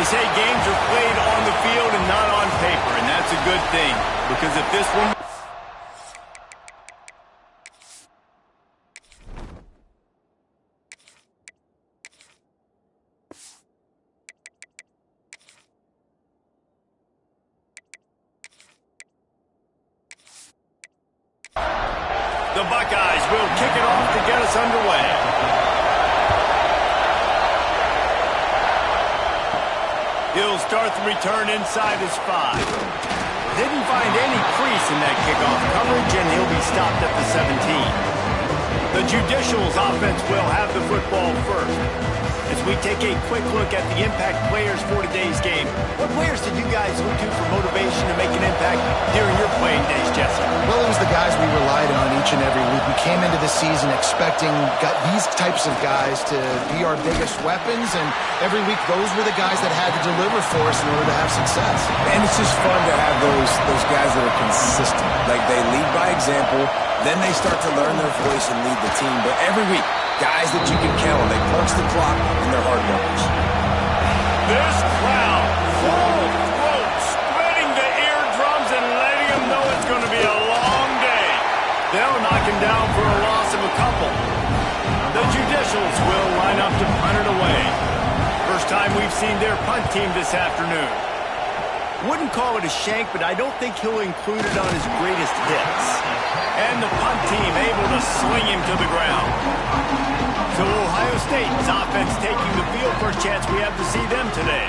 They say games are played on the field and not on paper, and that's a good thing, because if this one... The Buckeyes will kick it off to get us underway. He'll start the return inside his 5. Didn't find any crease in that kickoff coverage, and he'll be stopped at the 17. The Judicials offense will have the football first. As we take a quick look at the impact players for today's game, what players did you guys look to for motivation to make an impact during your playing days, Jesse? Well, it was the guys we relied on each and every week. We came into the season expecting these types of guys to be our biggest weapons, and every week those were the guys that had to deliver for us in order to have success. And it's just fun to have those guys that are consistent. Like, they lead by example, then they start to learn their voice and lead the team. But every week, guys that you can count on, they punch the clock, and they're hard workers. This crowd, full throat, spreading the eardrums and letting them know it's going to be a long day. They'll knock him down for a loss of a couple. The Judicials will line up to punt it away. First time we've seen their punt team this afternoon. Wouldn't call it a shank, but I don't think he'll include it on his greatest hits. And the punt team able to sling him to the ground. So Ohio State's offense taking the field. First chance we have to see them today.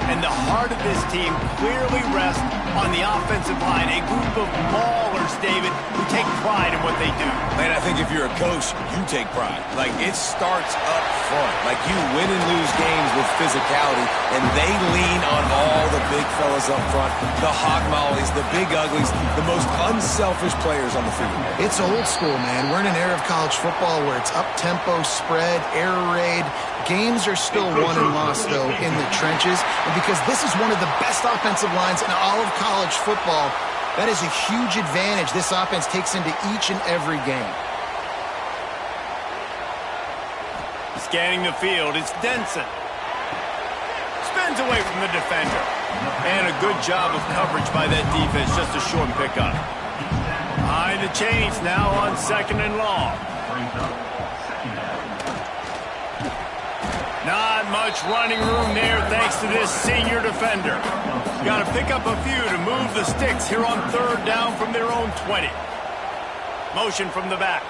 And the heart of this team clearly rests on the offensive line. A group of maulers, David, who take pride in what they do. Man, I think if you're a coach, you take pride. Like, it starts up front. Like, you win and lose games with physicality, and they lean on all the big fellas up front, the hog mollies, the big uglies, the most unselfish players on the field. It's old school, man. We're in an era of college football where it's up-tempo, spread, air raid. Games are still won and lost, though, in the trenches. And because this is one of the best offensive lines in all of college football, that is a huge advantage this offense takes into each and every game. Scanning the field, it's Denson. Spins away from the defender. And a good job of coverage by that defense, just a short pickup. Behind the chains now on 2nd and long. Not much running room there thanks to this senior defender. Got to pick up a few to move the sticks here on 3rd down from their own 20. Motion from the back.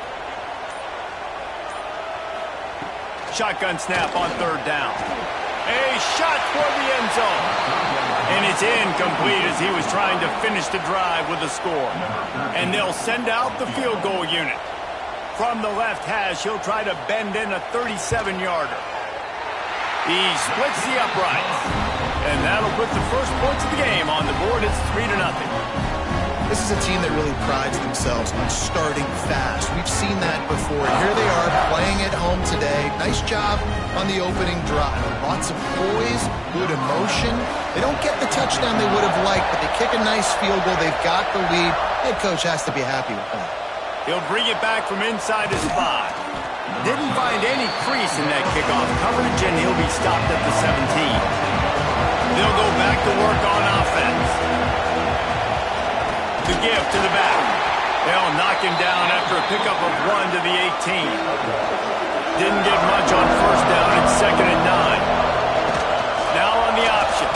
Shotgun snap on 3rd down. A shot toward the end zone. And it's incomplete as he was trying to finish the drive with a score. And they'll send out the field goal unit. From the left hash, he'll try to bend in a 37-yarder. He splits the uprights. And that'll put the first points of the game on the board. It's 3-0. This is a team that really prides themselves on starting fast. We've seen that before. Here they are playing at home today. Nice job on the opening drive. Lots of poise, good emotion. They don't get the touchdown they would have liked, but they kick a nice field goal. They've got the lead. Head coach has to be happy with that. He'll bring it back from inside his 5. Didn't find any crease in that kickoff coverage, and he'll be stopped at the 17. They'll go back to work on offense. The give to the back. They'll knock him down after a pickup of 1 to the 18. Didn't get much on 1st down. It's 2nd and 9. Now on the option.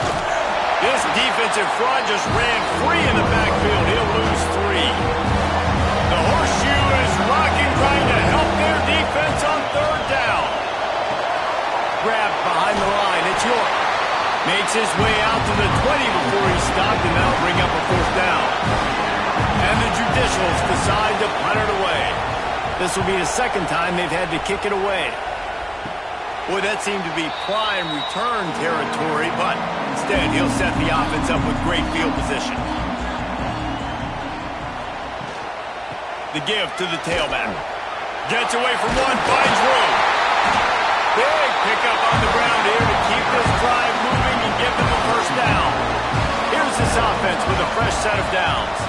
This defensive front just ran free in the backfield. He'll lose 3. The horseshoe is rocking, trying to help their defense on 3rd down. Grabbed behind the line. It's York. Makes his way out to the 20 before he's stopped, and that'll bring up a 4th down. And the Judicials decide to punt it away. This will be the 2nd time they've had to kick it away. Boy, that seemed to be prime return territory, but instead he'll set the offense up with great field position. The give to the tailback. Gets away from one, finds room. Big pickup on the ground here to keep this drive moving and give them a 1st down. Here's this offense with a fresh set of downs.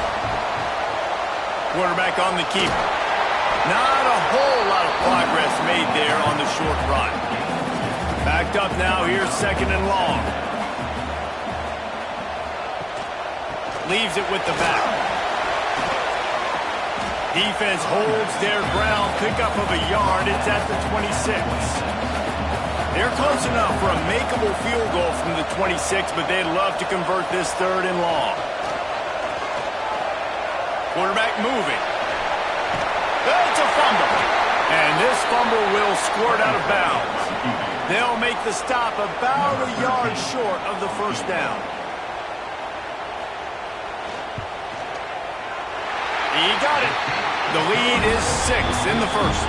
Quarterback on the keeper. Not a whole lot of progress made there on the short run. Backed up now, here's 2nd and long. Leaves it with the back. Defense holds their ground. Pickup of a yard. It's at the 26. They're close enough for a makeable field goal from the 26, but they'd love to convert this 3rd and long. Quarterback moving. It's a fumble. And this fumble will squirt out of bounds. They'll make the stop about a yard short of the 1st down. He got it. The lead is 6 in the 1st.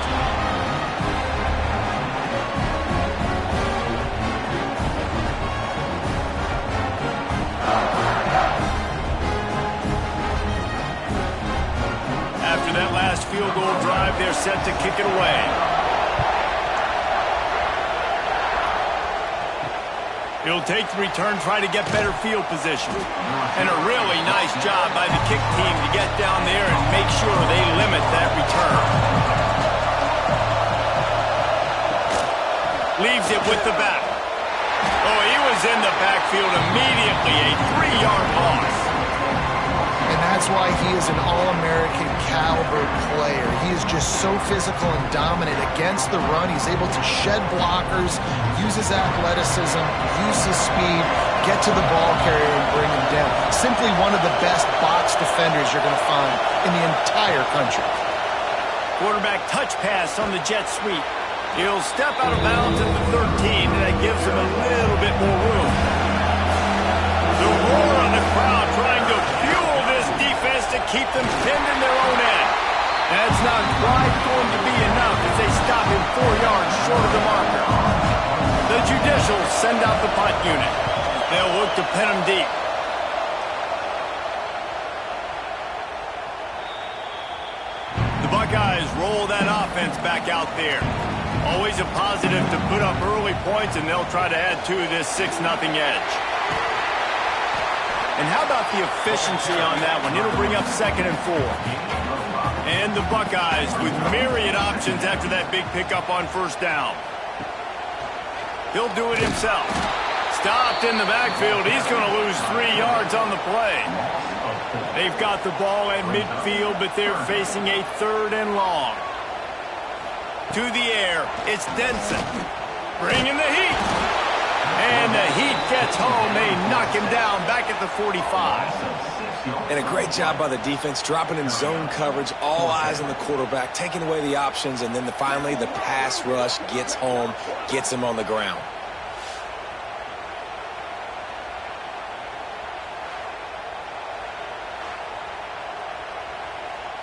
After that last field goal drive, they're set to kick it away. He'll take the return, try to get better field position. And a really nice job by the kick team to get down there and make sure they limit that return. Leaves it with the back. Oh, he was in the backfield immediately. A 3-yard loss. And that's why he is an All-American caliber player. He is just so physical and dominant against the run. He's able to shed blockers, use his athleticism, use his speed, get to the ball carrier and bring him down. Simply one of the best box defenders you're going to find in the entire country. Quarterback touch pass on the jet sweep. He'll step out of bounds at the 13, and that gives him a little bit more room. The roar on the crowd trying to fuel this defense to keep them pinned in their own end. That's not quite going to be enough as they stop him 4 yards short of the marker. The Judicials send out the punt unit. They'll look to pin him deep. The Buckeyes roll that offense back out there. Always a positive to put up early points, and they'll try to add to this 6-0 edge. And how about the efficiency on that one? It'll bring up 2nd and 4. And the Buckeyes with myriad options after that big pickup on 1st down. He'll do it himself. Stopped in the backfield. He's going to lose 3 yards on the play. They've got the ball at midfield, but they're facing a 3rd and long. To the air, it's Denson. Bringing the heat. And the Heat gets home. They knock him down back at the 45. And a great job by the defense, dropping in zone coverage, all eyes on the quarterback, taking away the options, and then finally the pass rush gets home, gets him on the ground.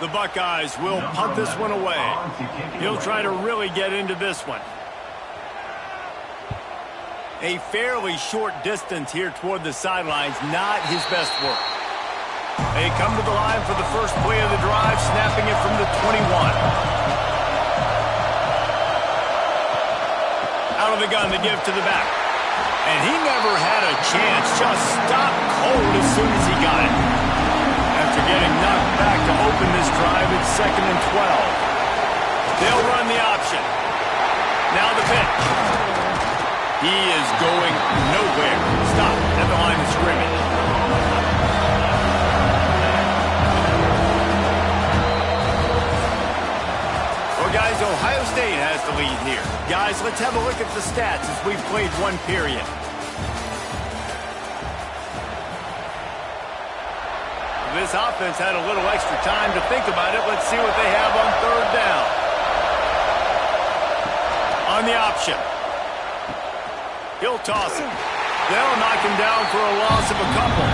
The Buckeyes will punt this one away. He'll try to really get into this one. A fairly short distance here toward the sidelines, not his best work. They come to the line for the first play of the drive, snapping it from the 21. Out of the gun to give to the back. And he never had a chance, just stopped cold as soon as he got it. After getting knocked back to open this drive, it's 2nd and 12. They'll run the option. Now the pitch. He is going nowhere. Stop at the line of scrimmage. Well, guys, Ohio State has the lead here. Guys, let's have a look at the stats as we've played one period. This offense had a little extra time to think about it. Let's see what they have on 3rd down. On the option. He'll toss it. They'll knock him down for a loss of a couple.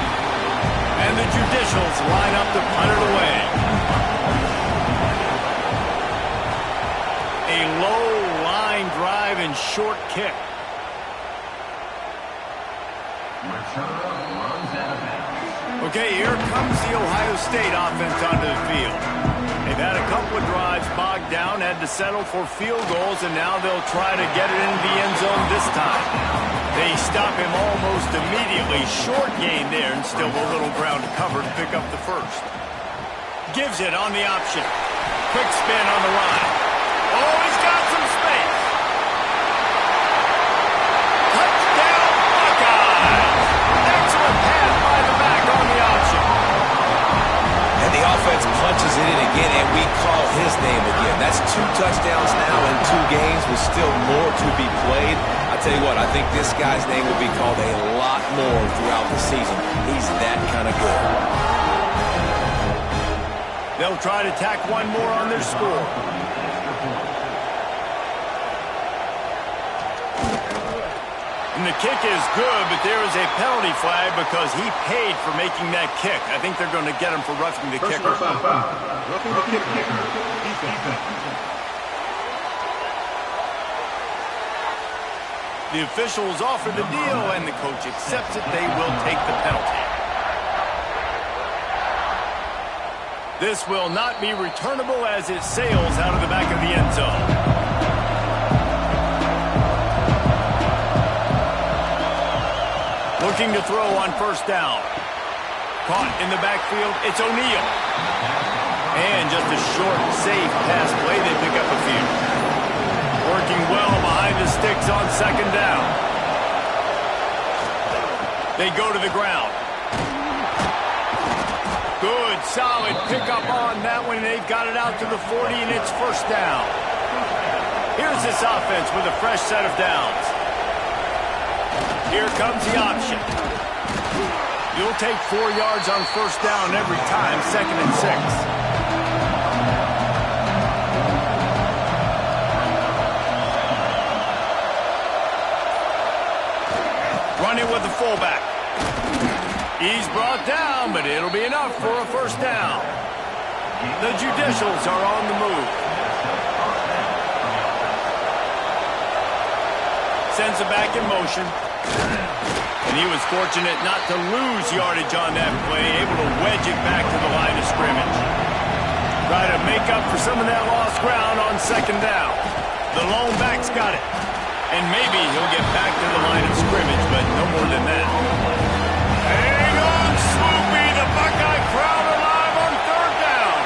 And the Judicials line up to punt it away. A low line drive and short kick. Okay, here comes the Ohio State offense onto the field. They've had a couple of drives bogged down, had to settle for field goals, and now they'll try to get it into the end zone this time. They stop him almost immediately. Short gain there, and still a little ground to cover to pick up the first. Gives it on the option. Quick spin on the line. Oh, he's got some space. Touchdown, Buckeyes! Excellent pass by the back on the option. again, and we call his name again. That's 2 touchdowns now in 2 games with still more to be played. I tell you what, I think this guy's name will be called a lot more throughout the season. He's that kind of good. They'll try to tack one more on their score. And the kick is good, but there is a penalty flag because he paid for making that kick. I think they're going to get him for roughing the kicker. Roughing the kicker. Defense. The officials offer the deal, and the coach accepts it. They will take the penalty. This will not be returnable as it sails out of the back of the end zone. Looking to throw on first down. Caught in the backfield, it's O'Neal. And just a short, safe pass play, they pick up a few. Working well behind the sticks on second down. They go to the ground. Good, solid pickup on that one. They've got it out to the 40, and it's first down. Here's this offense with a fresh set of downs. Here comes the option. You'll take 4 yards on first down every time, 2nd and 6. Running with the fullback. He's brought down, but it'll be enough for a first down. The Judicials are on the move. Sends it back in motion. And he was fortunate not to lose yardage on that play, able to wedge it back to the line of scrimmage. Try to make up for some of that lost ground on second down. The lone back's got it. And maybe he'll get back to the line of scrimmage, but no more than that. Hang on, Swoopy! The Buckeye crowd alive on third down.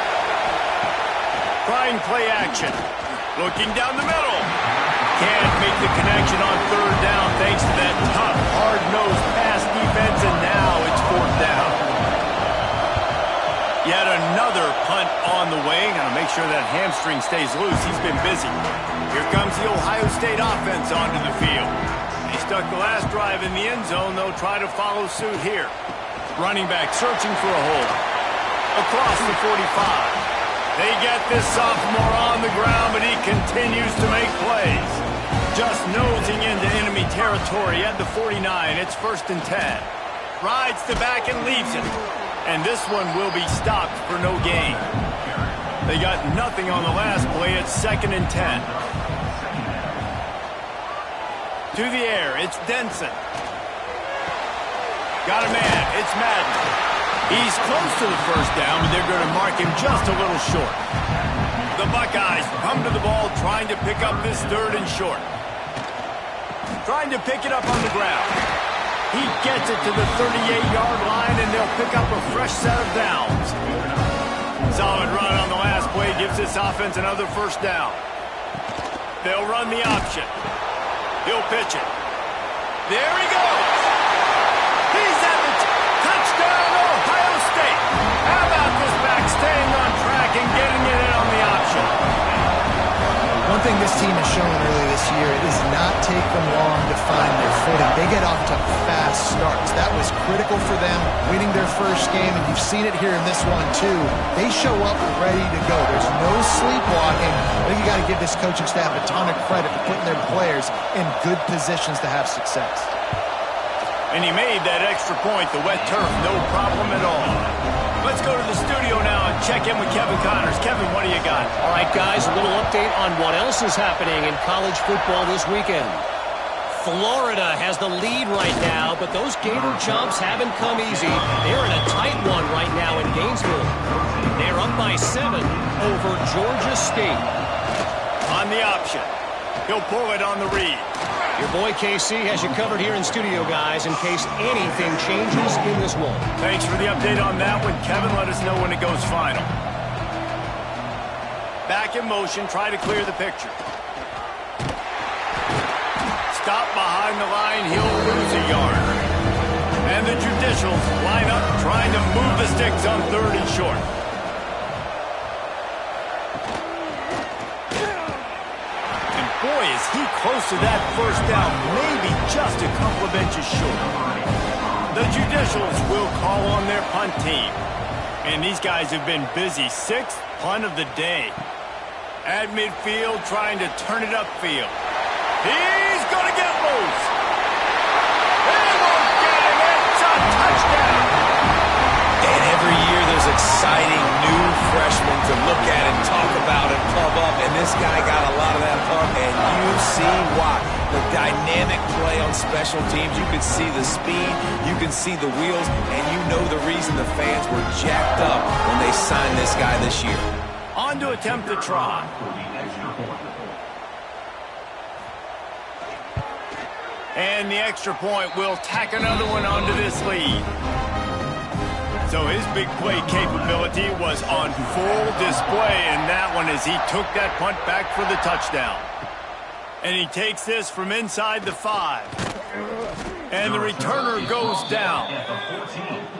Trying play action. Looking down the middle. Can't make the connection on third down thanks to that tough, hard-nosed pass defense, and now it's fourth down. Yet another punt on the way. Got to make sure that hamstring stays loose. He's been busy. Here comes the Ohio State offense onto the field. They stuck the last drive in the end zone. They'll try to follow suit here. Running back searching for a hole. Across the 45. They get this sophomore on the ground, but he continues to make plays. Just nosing into enemy territory at the 49. It's 1st and 10. Rides the back and leaves it. And this one will be stopped for no gain. They got nothing on the last play. It's 2nd and 10. To the air, it's Denson. Got a man, it's Madden. He's close to the first down, but they're going to mark him just a little short. The Buckeyes come to the ball, trying to pick up this 3rd and short. Trying to pick it up on the ground. He gets it to the 38-yard line, and they'll pick up a fresh set of downs. Solid run on the last play gives this offense another first down. They'll run the option. He'll pitch it. There he goes. He's at the touchdown, Ohio State. How about this back staying on track and getting it in on the option? One thing this team has shown early this year, it does not take them long to find their footing. They get off to fast starts. That was critical for them, winning their first game, and you've seen it here in this one too. They show up ready to go. There's no sleepwalking. I think you got to give this coaching staff a ton of credit for putting their players in good positions to have success. And he made that extra point, the wet turf, no problem at all. Let's go to the studio now and check in with Kevin Connors. Kevin, what do you got? All right, guys, a little update on what else is happening in college football this weekend. Florida has the lead right now, but those Gator Chomps haven't come easy. They're in a tight one right now in Gainesville. They're up by 7 over Georgia State. On the option. He'll pull it on the read. Your boy KC has you covered here in studio, guys, in case anything changes in this one. Thanks for the update on that one, Kevin. Let us know when it goes final. Back in motion, try to clear the picture. Stop behind the line, he'll lose a yard. And the Judicials line up, trying to move the sticks on 3rd and short. Is he close to that first down? Maybe just a couple of inches short. The Judicials will call on their punt team. And these guys have been busy. 6th punt of the day. At midfield, trying to turn it upfield. He's going to get loose. They won't get him. It's a touchdown. And every year there's exciting new freshmen to look at and talk about and pub up. And this guy got a lot of that pub, and you see why. The dynamic play on special teams. You can see the speed. You can see the wheels. And you know the reason the fans were jacked up when they signed this guy this year. On to attempt the try. And the extra point will tack another one onto this lead. So his big play capability was on full display in that one as he took that punt back for the touchdown. And he takes this from inside the 5. And the returner goes down.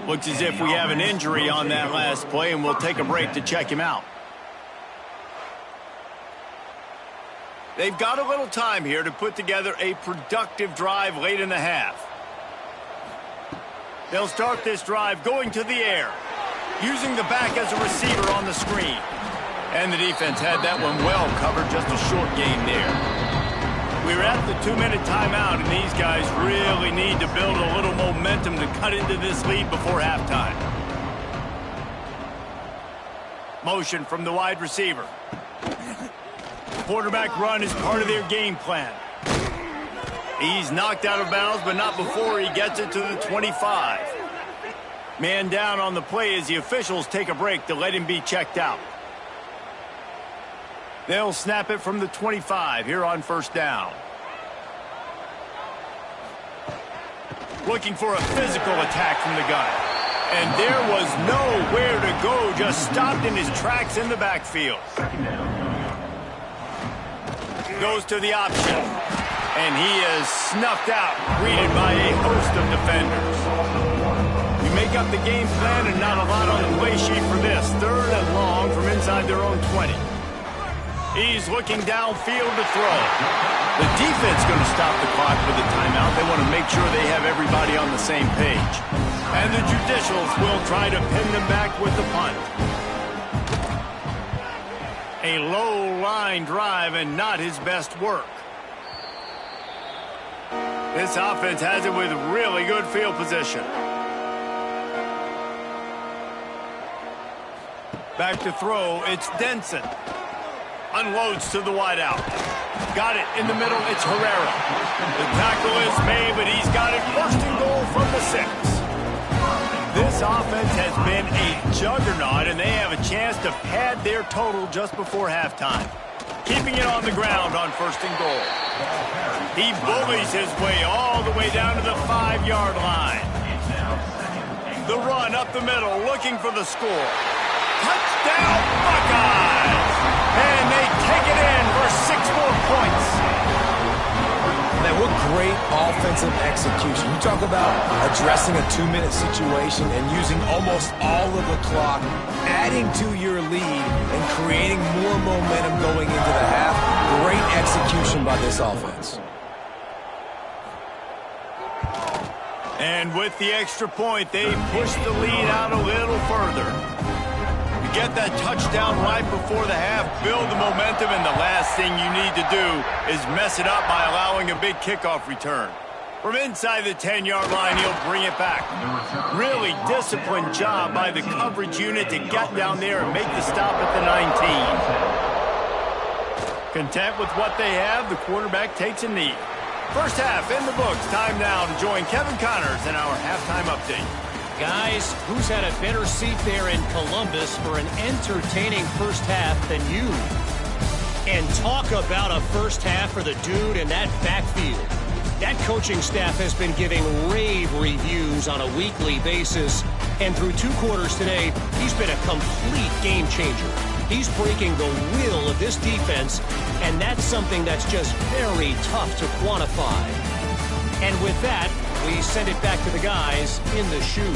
Looks as if we have an injury on that last play, and we'll take a break to check him out. They've got a little time here to put together a productive drive late in the half. They'll start this drive going to the air, using the back as a receiver on the screen. And the defense had that one well covered, just a short gain there. We're at the 2-minute timeout, and these guys really need to build a little momentum to cut into this lead before halftime. Motion from the wide receiver. Quarterback run is part of their game plan. He's knocked out of bounds, but not before he gets it to the 25. Man down on the play as the officials take a break to let him be checked out. They'll snap it from the 25 here on first down. Looking for a physical attack from the gun. And there was nowhere to go, just stopped in his tracks in the backfield. Goes to the option. And he is snuffed out, greeted by a host of defenders. We make up the game plan and not a lot on the play sheet for this. 3rd and long from inside their own 20. He's looking downfield to throw. The defense going to stop the clock with a timeout. They want to make sure they have everybody on the same page. And the Judicials will try to pin them back with the punt. A low-line drive and not his best work. This offense has it with really good field position. Back to throw, it's Denson. Unloads to the wideout. Got it in the middle, it's Herrera. The tackle is made, but he's got it 1st and goal from the 6. This offense has been a juggernaut, and they have a chance to pad their total just before halftime. Keeping it on the ground on 1st and goal. He bullies his way all the way down to the 5-yard line. The run up the middle, looking for the score. Touchdown, Buckeyes! And they take it in for 6 more points. Man, what great offensive execution. You talk about addressing a 2-minute situation and using almost all of the clock, adding to your lead and creating more momentum going into the half. Great execution by this offense. And with the extra point, they push the lead out a little further. You get that touchdown right before the half, build the momentum, and the last thing you need to do is mess it up by allowing a big kickoff return. From inside the 10-yard line, he'll bring it back. Really disciplined job by the coverage unit to get down there and make the stop at the 19. Content with what they have, the quarterback takes a knee. First half in the books. Time now to join Kevin Connors in our halftime update. Guys, who's had a better seat there in Columbus for an entertaining first half than you? And talk about a first half for the dude in that backfield. That coaching staff has been giving rave reviews on a weekly basis. And through 2 quarters today, he's been a complete game changer. He's breaking the will of this defense, and that's something that's just very tough to quantify. And with that, we send it back to the guys in the shoe.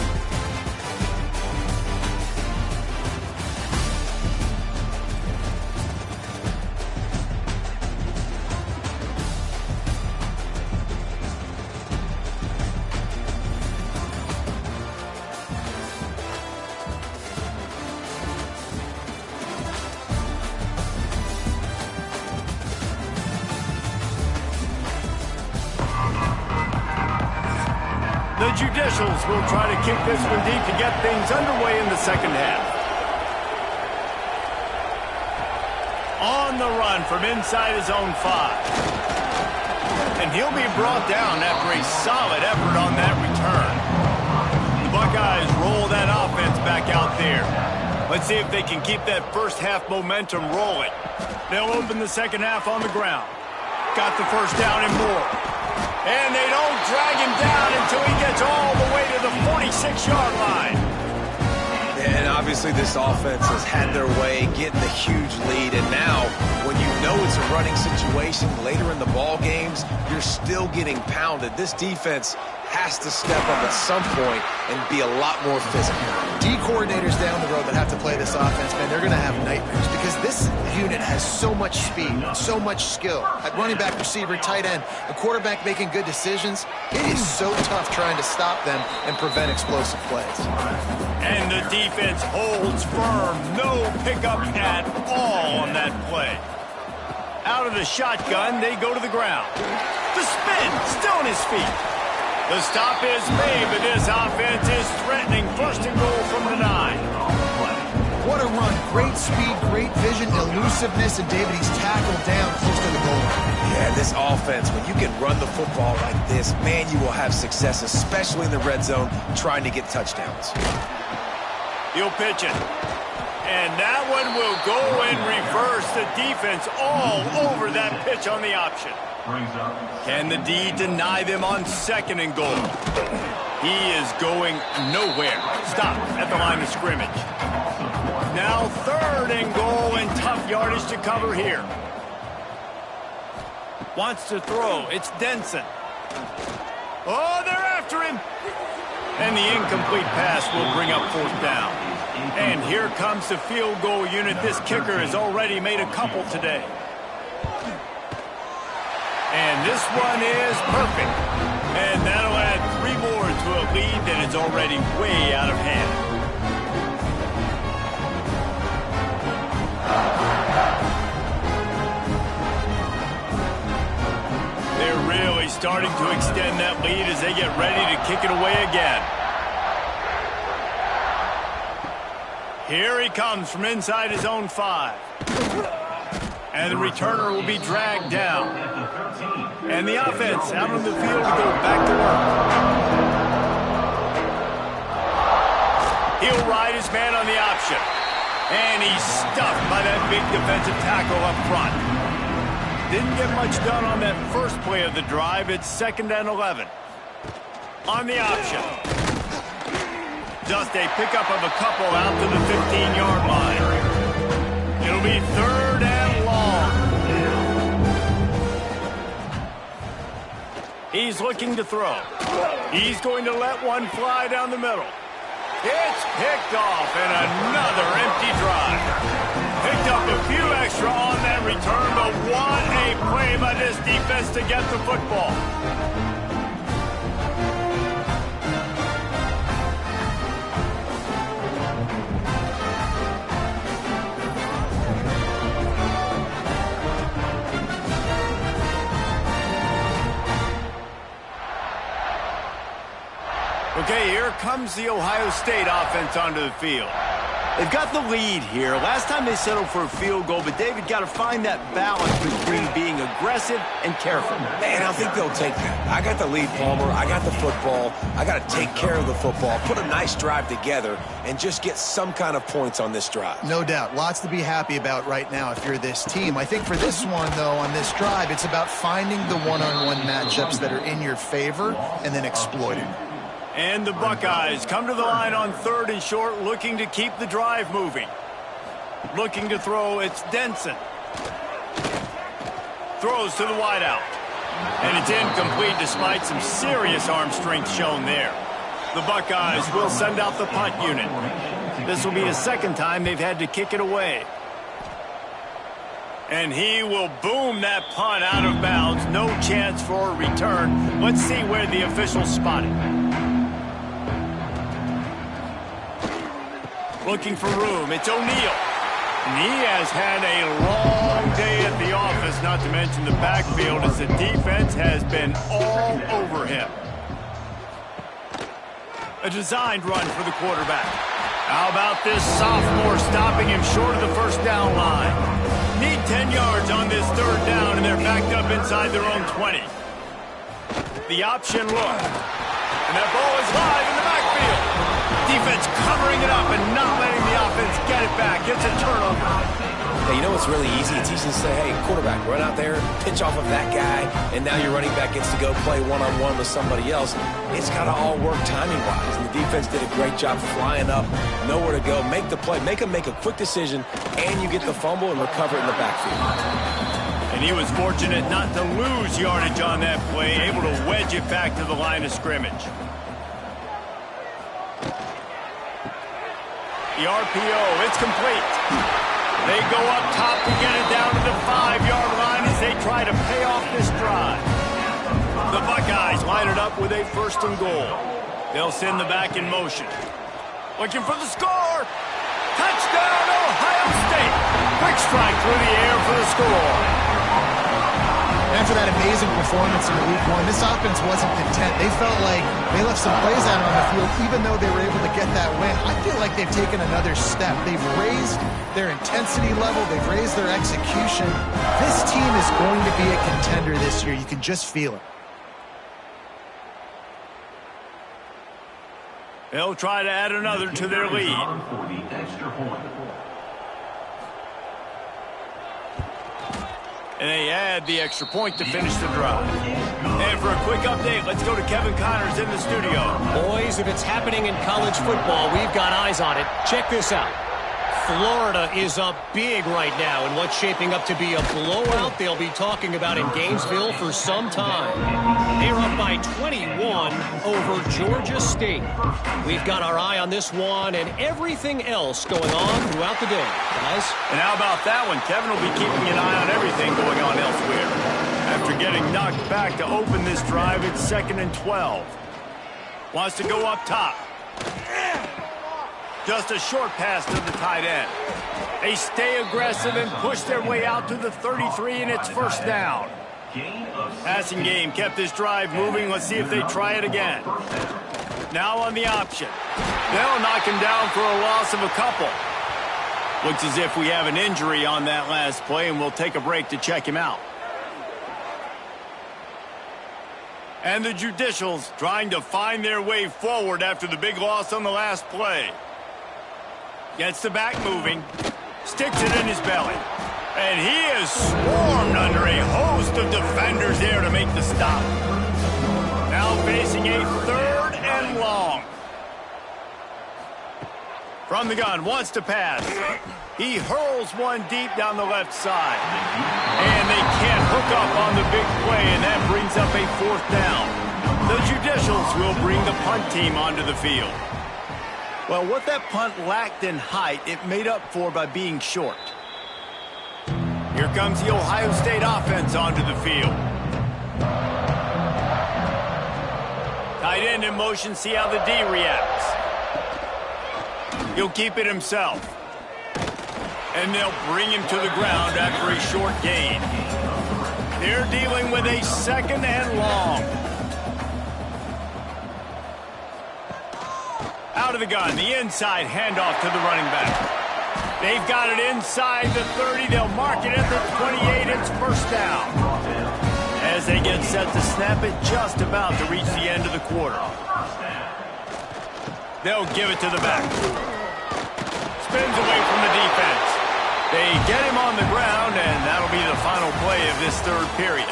Judicials will try to kick this one deep to get things underway in the second half. On the run from inside his own 5. And he'll be brought down after a solid effort on that return. The Buckeyes roll that offense back out there. Let's see if they can keep that first half momentum rolling. They'll open the second half on the ground. Got the first down and more. And they don't drag him down until he gets all the way to the 46-yard line. And obviously this offense has had their way, getting the huge lead. And now, when you know it's a running situation later in the ball games, you're still getting pounded. This defense has to step up at some point and be a lot more physical. D coordinators down the road that have to play this offense, man, they're going to have nightmares because this unit has so much speed, so much skill. At running back, receiver, tight end, a quarterback making good decisions, it is so tough trying to stop them and prevent explosive plays. And the defense holds firm. No pickup at all on that play. Out of the shotgun, they go to the ground. The spin, still on his feet. The stop is made, but this offense is threatening. First and goal from the 9. What a run. Great speed, great vision, elusiveness, and David, he's tackled down close to the goal line. Yeah, this offense, when you can run the football like this, man, you will have success, especially in the red zone, trying to get touchdowns. He'll pitch it. And that one will go in reverse. The defense all over that pitch on the option. Can the D deny them on second and goal? He is going nowhere. Stop at the line of scrimmage. Now third and goal and tough yardage to cover here. Wants to throw. It's Denson. Oh, they're after him. And the incomplete pass will bring up fourth down. And here comes the field goal unit. This kicker has already made a couple today. And this one is perfect. And that'll add 3 more to a lead that is already way out of hand. They're really starting to extend that lead as they get ready to kick it away again. Here he comes from inside his own 5. And the returner will be dragged down. And the offense out on the field to go back to work. He'll ride his man on the option. And he's stuffed by that big defensive tackle up front. Didn't get much done on that first play of the drive. It's 2nd and 11. On the option. Just a pickup of a couple out to the 15-yard line. It'll be 3rd and long. He's looking to throw. He's going to let one fly down the middle. It's picked off and another empty drive. Picked up a few extra on that return, but what a play by this defense to get the football. Okay, here comes the Ohio State offense onto the field. They've got the lead here. Last time they settled for a field goal, but David got to find that balance between being aggressive and careful. Man, I think they'll take that. I got the lead, Palmer. I got the football. I got to take care of the football, put a nice drive together, and just get some kind of points on this drive. No doubt. Lots to be happy about right now if you're this team. I think for this one, though, on this drive, it's about finding the one-on-one matchups that are in your favor and then exploiting. And the Buckeyes come to the line on 3rd and short, looking to keep the drive moving. Looking to throw, it's Denson. Throws to the wideout. And it's incomplete despite some serious arm strength shown there. The Buckeyes will send out the punt unit. This will be a second time they've had to kick it away. And he will boom that punt out of bounds. No chance for a return. Let's see where the officials spot it. Looking for room. It's O'Neal. And he has had a long day at the office, not to mention the backfield, as the defense has been all over him. A designed run for the quarterback. How about this sophomore stopping him short of the first down line? Need 10 yards on this third down, and they're backed up inside their own 20. The option look. And that ball is live in the backfield. Defense covering it up and not letting the offense get it back. It's a turnover. Hey, you know what's really easy? It's easy to say, hey, quarterback, run out there, pitch off of that guy, and now your running back gets to go play one-on-one with somebody else. It's got to all work timing-wise. And the defense did a great job flying up, nowhere to go, make the play, make a quick decision, and you get the fumble and recover it in the backfield. And he was fortunate not to lose yardage on that play, able to wedge it back to the line of scrimmage. The RPO, it's complete. They go up top to get it down to the 5-yard line as they try to pay off this drive. The Buckeyes line it up with a 1st and goal. They'll send the back in motion. Looking for the score. Touchdown, Ohio State. Quick strike through the air for the score. After that amazing performance in week 1, this offense wasn't content. They felt like they left some plays out on the field, even though they were able to get that win. I feel like they've taken another step. They've raised their intensity level. They've raised their execution. This team is going to be a contender this year. You can just feel it. They'll try to add another to their lead. And they add the extra point to finish the drive. And for a quick update, let's go to Kevin Connors in the studio. Boys, if it's happening in college football, we've got eyes on it. Check this out. Florida is up big right now in what's shaping up to be a blowout they'll be talking about in Gainesville for some time. They're up by 21 over Georgia State. We've got our eye on this one and everything else going on throughout the day, guys. And how about that one? Kevin will be keeping an eye on everything going on elsewhere. After getting knocked back to open this drive, it's 2nd and 12. Wants to go up top. Just a short pass to the tight end. They stay aggressive and push their way out to the 33, and it's 1st down. Passing game kept this drive moving. Let's see if they try it again. Now on the option. They'll knock him down for a loss of a couple. Looks as if we have an injury on that last play, and we'll take a break to check him out. And the Judicials trying to find their way forward after the big loss on the last play. Gets the back moving, sticks it in his belly. And he is swarmed under a host of defenders there to make the stop. Now facing a 3rd and long. From the gun, wants to pass. He hurls one deep down the left side. And they can't hook up on the big play, and that brings up a 4th down. The Judicials will bring the punt team onto the field. Well, what that punt lacked in height, it made up for by being short. Here comes the Ohio State offense onto the field. Tight end in motion, see how the D reacts. He'll keep it himself. And they'll bring him to the ground after a short gain. They're dealing with a 2nd and long. Out of the gun, the inside handoff to the running back. They've got it inside the 30. They'll mark it at the 28. It's 1st down. As they get set to snap it, just about to reach the end of the quarter. They'll give it to the back. Spins away from the defense. They get him on the ground, and that'll be the final play of this 3rd period.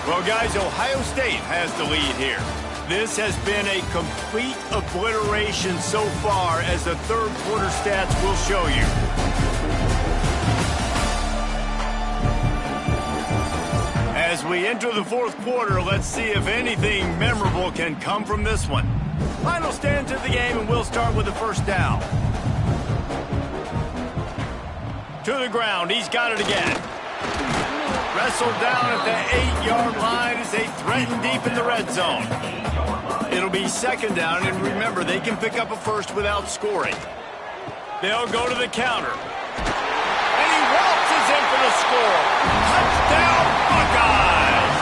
Well, guys, Ohio State has the lead here. This has been a complete obliteration so far, as the 3rd quarter stats will show you. As we enter the 4th quarter, let's see if anything memorable can come from this one. Final stanza of the game, and we'll start with the 1st down. To the ground, he's got it again. Wrestled down at the 8-yard line as they threaten deep in the red zone. It'll be 2nd down, and remember, they can pick up a 1st without scoring. They'll go to the counter. And he waltzes in for the score. Touchdown, Buckeyes!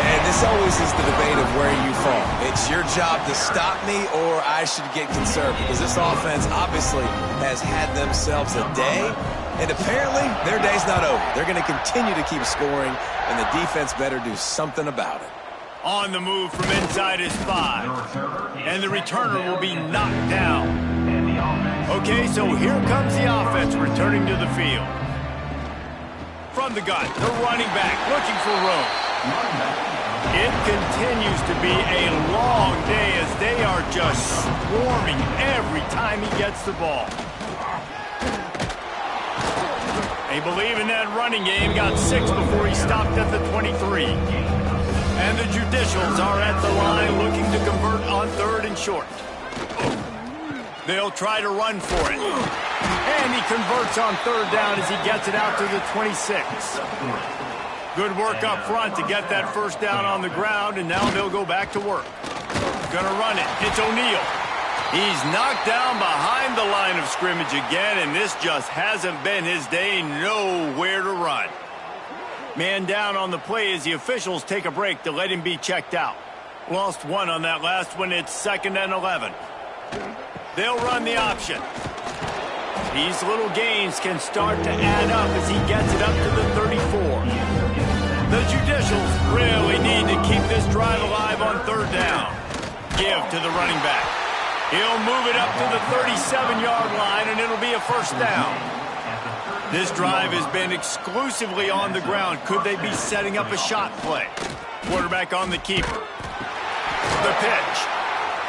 And this this always is the debate of where you fall. It's your job to stop me or I should get conservative, because this offense obviously has had themselves a day, and apparently their day's not over. They're going to continue to keep scoring, and the defense better do something about it. On the move from inside his 5. And the returner will be knocked down. Okay, so here comes the offense returning to the field. From the gun, the running back looking for room. It continues to be a long day as they are just swarming every time he gets the ball. They believe in that running game. Got 6 before he stopped at the 23. And the Judicials are at the line looking to convert on 3rd and short. They'll try to run for it. And he converts on 3rd down as he gets it out to the 26. Good work up front to get that 1st down on the ground, and now they'll go back to work. Gonna run it. It's O'Neal. He's knocked down behind the line of scrimmage again, and this just hasn't been his day. Nowhere to run. Man down on the play as the officials take a break to let him be checked out. Lost 1 on that last one. It's 2nd and 11. They'll run the option. These little gains can start to add up as he gets it up to the 34. The Judicials really need to keep this drive alive on 3rd down. Give to the running back. He'll move it up to the 37-yard line, and it'll be a 1st down. This drive has been exclusively on the ground. Could they be setting up a shot play? Quarterback on the keeper. The pitch.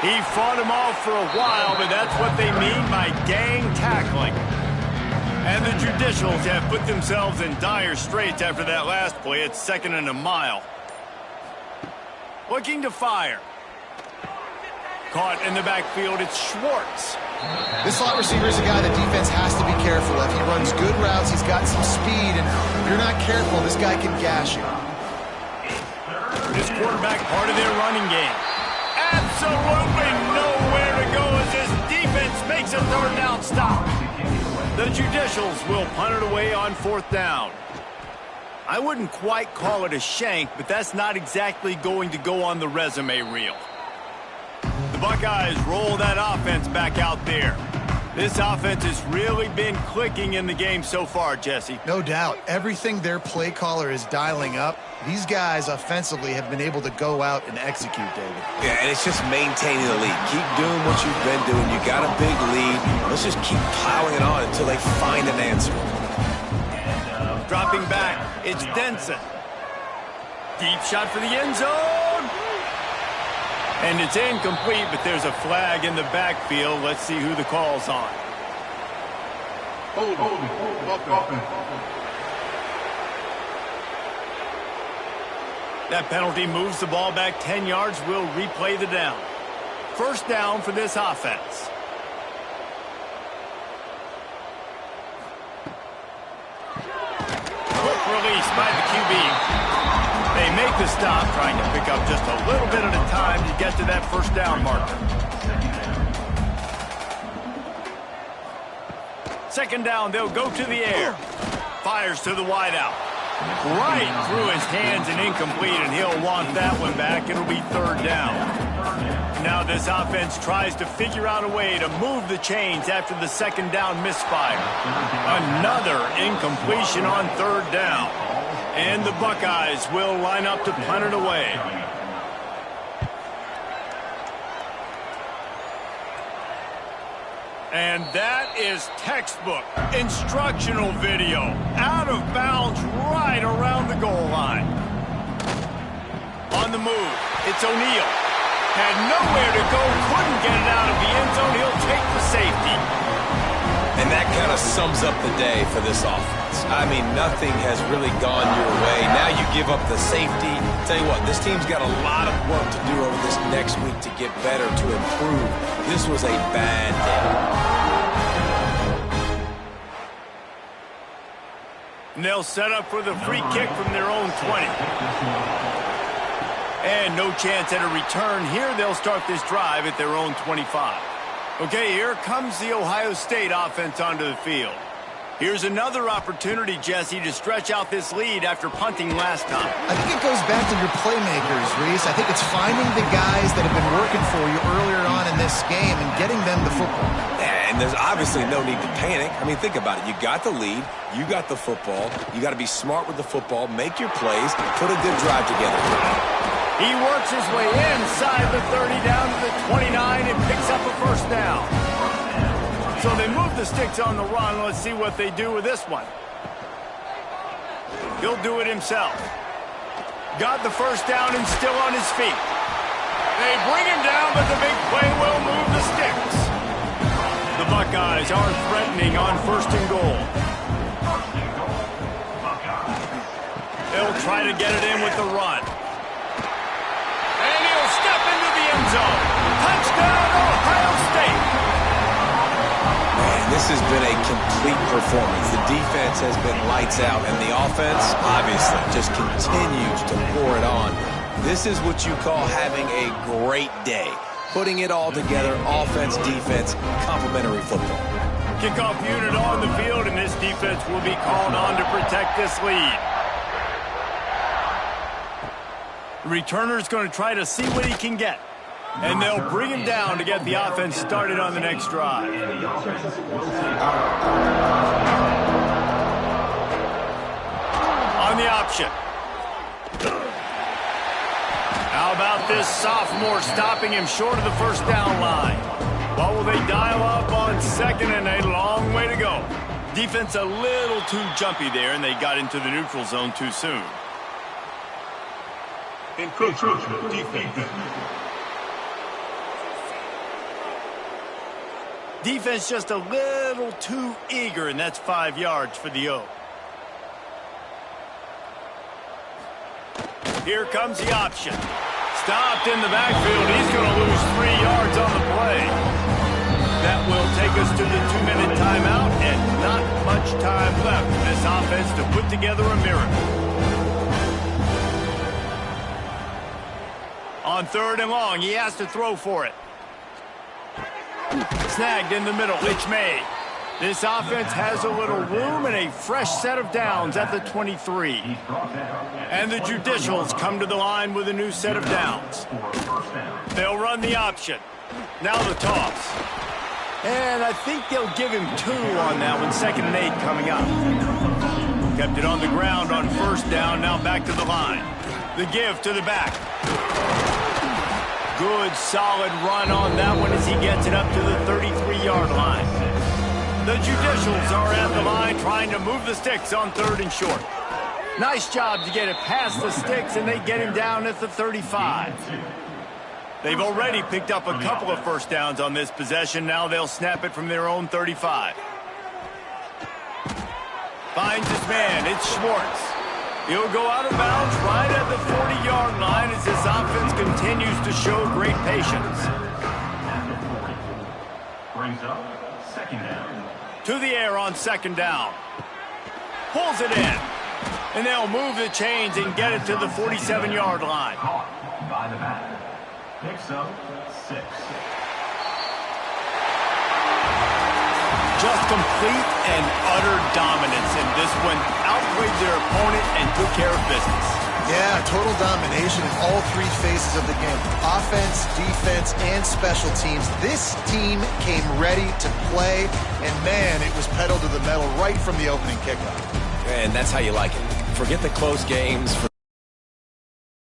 He fought him off for a while, but that's what they mean by gang tackling. And the Judicials have put themselves in dire straits after that last play. It's 2nd and a mile. Looking to fire. Caught in the backfield, it's Schwartz. This slot receiver is a guy the defense has to be careful of. He runs good routes, he's got some speed, and if you're not careful, this guy can gash you. This quarterback part of their running game. Absolutely nowhere to go as this defense makes a 3rd down stop. The Judicials will punt it away on 4th down. I wouldn't quite call it a shank, but that's not exactly going to go on the resume reel. The Buckeyes roll that offense back out there. This offense has really been clicking in the game so far, Jesse. No doubt. Everything their play caller is dialing up, these guys offensively have been able to go out and execute, David. Yeah, and it's just maintaining the lead. Keep doing what you've been doing. You got a big lead. Let's just keep plowing it on until they find an answer. Dropping back, it's Denson. Deep shot for the end zone. And it's incomplete, but there's a flag in the backfield. Let's see who the call's on. That penalty moves the ball back 10 yards. We'll replay the down. 1st down for this offense. Quick release by the QB. They make the stop, trying to pick up just a little bit at a time to get to that 1st down marker. 2nd down, they'll go to the air. Fires to the wideout. Right through his hands and incomplete, and he'll want that one back. It'll be 3rd down. Now this offense tries to figure out a way to move the chains after the 2nd down misfire. Another incompletion on 3rd down. And the Buckeyes will line up to punt it away. And that is textbook instructional video. Out of bounds right around the goal line. On the move, it's O'Neal. Had nowhere to go, couldn't get it out of the end zone. He'll take the safety. And that kind of sums up the day for this offense. I mean, nothing has really gone your way. Now you give up the safety. Tell you what, this team's got a lot of work to do over this next week to get better, to improve. This was a bad day. And they'll set up for the free kick from their own 20. And no chance at a return here. They'll start this drive at their own 25. Okay, here comes the Ohio State offense onto the field. Here's another opportunity, Jesse, to stretch out this lead after punting last time. I think it goes back to your playmakers, Reese. I think it's finding the guys that have been working for you earlier on in this game and getting them the football. And there's obviously no need to panic. I mean, think about it. You got the lead. You got the football. You got to be smart with the football. Make your plays. Put a good drive together. He works his way inside the 30 down to the 29 and picks up a first down. So they move the sticks on the run. Let's see what they do with this one. He'll do it himself. Got the first down and still on his feet. They bring him down, but the big play will move the sticks. The Buckeyes are threatening on 1st and goal. They'll try to get it in with the run. And he'll step into the end zone. Touchdown, Ohio State. Man, this has been a complete performance. The defense has been lights out, and the offense, obviously, just continues to pour it on. This is what you call having a great day. Putting it all together, offense, defense, complementary football. Kickoff unit on the field, and this defense will be called on to protect this lead. The returner's going to try to see what he can get. And they'll bring him down to get the offense started on the next drive. On the option. How about this sophomore stopping him short of the first down line? What will they dial up on 2nd and a long way to go? Defense a little too jumpy there, and they got into the neutral zone too soon. Encroachment defense. Defense just a little too eager, and that's 5 yards for the O. Here comes the option. Stopped in the backfield. He's going to lose 3 yards on the play. That will take us to the 2-minute timeout, and not much time left for this offense to put together a miracle. On 3rd and long, he has to throw for it. Snagged in the middle, which made. This offense has a little room and a fresh set of downs at the 23. And the Judicials come to the line with a new set of downs. They'll run the option. Now the toss. And I think they'll give him 2 on that one. 2nd and 8 coming up. Kept it on the ground on 1st down. Now back to the line. The give to the back. Good, solid run on that one as he gets it up to the 33-yard line. The Judicials are at the line trying to move the sticks on 3rd and short. Nice job to get it past the sticks, and they get him down at the 35. They've already picked up a couple of first downs on this possession. Now they'll snap it from their own 35. Finds his man. It's Schwartz. He'll go out of bounds right at the 40-yard line as this offense continues to show great patience. Brings up 2nd down. To the air on 2nd down. Pulls it in. And they'll move the chains and get it to the 47-yard line. Caught by the back. Picks up 6. Just complete and utter dominance in this one. Outplayed their opponent and took care of business. Yeah, total domination in all 3 phases of the game. Offense, defense, and special teams. This team came ready to play, and man, it was pedal to the metal right from the opening kickoff. And that's how you like it. Forget the close games.